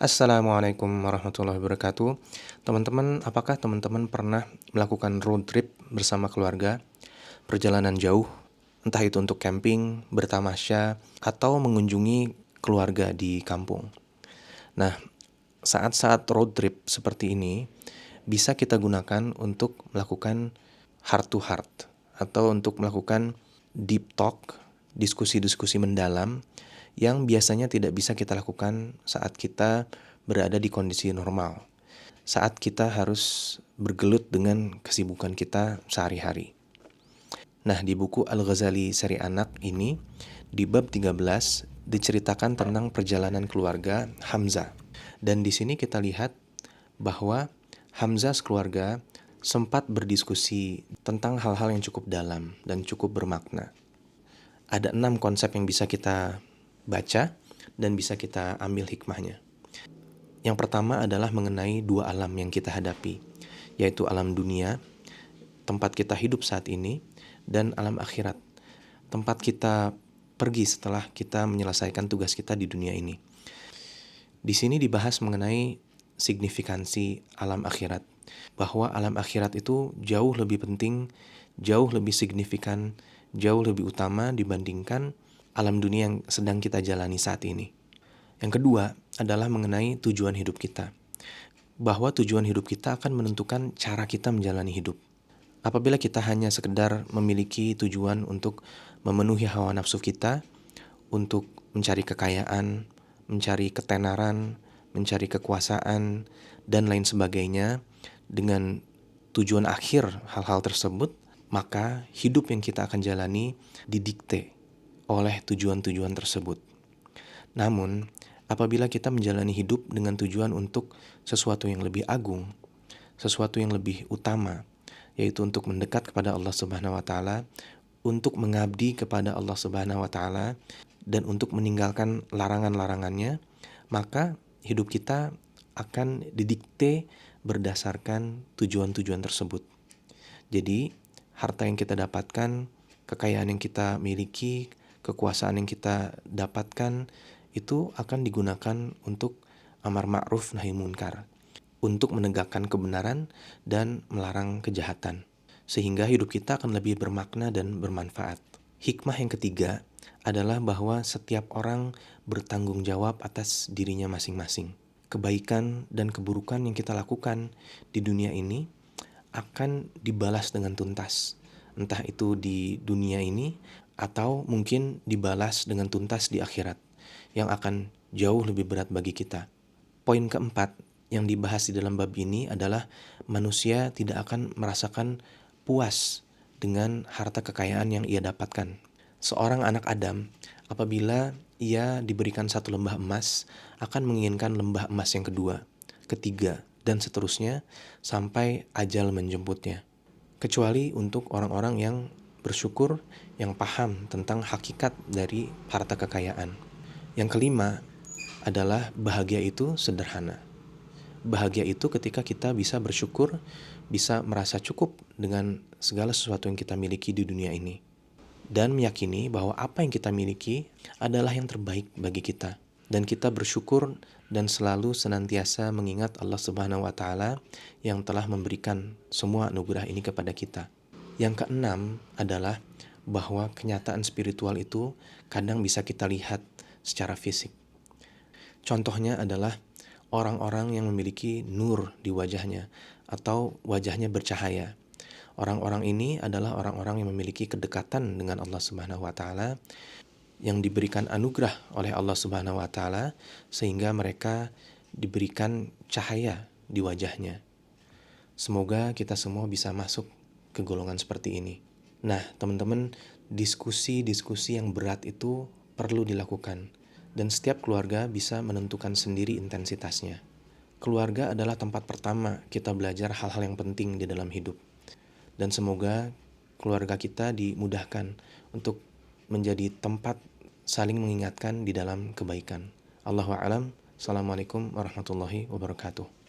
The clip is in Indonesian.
Assalamualaikum warahmatullahi wabarakatuh. Teman-teman, apakah teman-teman pernah melakukan road trip bersama keluarga, perjalanan jauh, entah itu untuk camping, bertamasya, atau mengunjungi keluarga di kampung? Nah, saat-saat road trip seperti ini bisa kita gunakan untuk melakukan heart to heart atau untuk melakukan deep talk, diskusi-diskusi mendalam yang biasanya tidak bisa kita lakukan saat kita berada di kondisi normal, saat kita harus bergelut dengan kesibukan kita sehari-hari. Nah, di buku Al-Ghazali Seri Anak ini, di bab 13 diceritakan tentang perjalanan keluarga Hamzah. Dan di sini kita lihat bahwa Hamzah sekeluarga sempat berdiskusi tentang hal-hal yang cukup dalam dan cukup bermakna. Ada 6 konsep yang bisa kita baca dan bisa kita ambil hikmahnya. Yang pertama adalah mengenai dua alam yang kita hadapi, yaitu alam dunia, tempat kita hidup saat ini, dan alam akhirat, tempat kita pergi setelah kita menyelesaikan tugas kita di dunia ini. Di sini dibahas mengenai signifikansi alam akhirat, bahwa alam akhirat itu jauh lebih penting, jauh lebih signifikan, jauh lebih utama dibandingkan alam dunia yang sedang kita jalani saat ini. Yang kedua adalah mengenai tujuan hidup kita, bahwa tujuan hidup kita akan menentukan cara kita menjalani hidup. Apabila kita hanya sekedar memiliki tujuan untuk memenuhi hawa nafsu kita, untuk mencari kekayaan, mencari ketenaran, mencari kekuasaan, dan lain sebagainya, dengan tujuan akhir hal-hal tersebut, maka hidup yang kita akan jalani didikte oleh tujuan-tujuan tersebut. Namun, apabila kita menjalani hidup dengan tujuan untuk sesuatu yang lebih agung, sesuatu yang lebih utama, yaitu untuk mendekat kepada Allah Subhanahu wa taala, untuk mengabdi kepada Allah Subhanahu wa taala, dan untuk meninggalkan larangan-larangannya, maka hidup kita akan didikte berdasarkan tujuan-tujuan tersebut. Jadi, harta yang kita dapatkan, kekayaan yang kita miliki, kekuasaan yang kita dapatkan, itu akan digunakan untuk amar ma'ruf nahi munkar, untuk menegakkan kebenaran dan melarang kejahatan, sehingga hidup kita akan lebih bermakna dan bermanfaat. Hikmah yang ketiga adalah bahwa setiap orang bertanggung jawab atas dirinya masing-masing. Kebaikan dan keburukan yang kita lakukan di dunia ini akan dibalas dengan tuntas, entah itu di dunia ini atau mungkin dibalas dengan tuntas di akhirat, yang akan jauh lebih berat bagi kita. Poin keempat yang dibahas di dalam bab ini adalah manusia tidak akan merasakan puas dengan harta kekayaan yang ia dapatkan. Seorang anak Adam, apabila ia diberikan satu lembah emas, akan menginginkan lembah emas yang kedua, ketiga, dan seterusnya sampai ajal menjemputnya. Kecuali untuk orang-orang yang bersyukur, yang paham tentang hakikat dari harta kekayaan. Yang kelima adalah bahagia itu sederhana. Bahagia itu ketika kita bisa bersyukur, bisa merasa cukup dengan segala sesuatu yang kita miliki di dunia ini, dan meyakini bahwa apa yang kita miliki adalah yang terbaik bagi kita. Dan kita bersyukur dan selalu senantiasa mengingat Allah Subhanahu wa taala yang telah memberikan semua anugerah ini kepada kita. Yang keenam adalah bahwa kenyataan spiritual itu kadang bisa kita lihat secara fisik. Contohnya adalah orang-orang yang memiliki nur di wajahnya atau wajahnya bercahaya. Orang-orang ini adalah orang-orang yang memiliki kedekatan dengan Allah Subhanahu wa taala, yang diberikan anugerah oleh Allah Subhanahu wa taala sehingga mereka diberikan cahaya di wajahnya. Semoga kita semua bisa masuk ke golongan seperti ini. Nah, teman-teman, diskusi-diskusi yang berat itu perlu dilakukan, dan setiap keluarga bisa menentukan sendiri intensitasnya. Keluarga adalah tempat pertama kita belajar hal-hal yang penting di dalam hidup. Dan semoga keluarga kita dimudahkan untuk menjadi tempat saling mengingatkan di dalam kebaikan. Allahu a'lam. Assalamualaikum warahmatullahi wabarakatuh.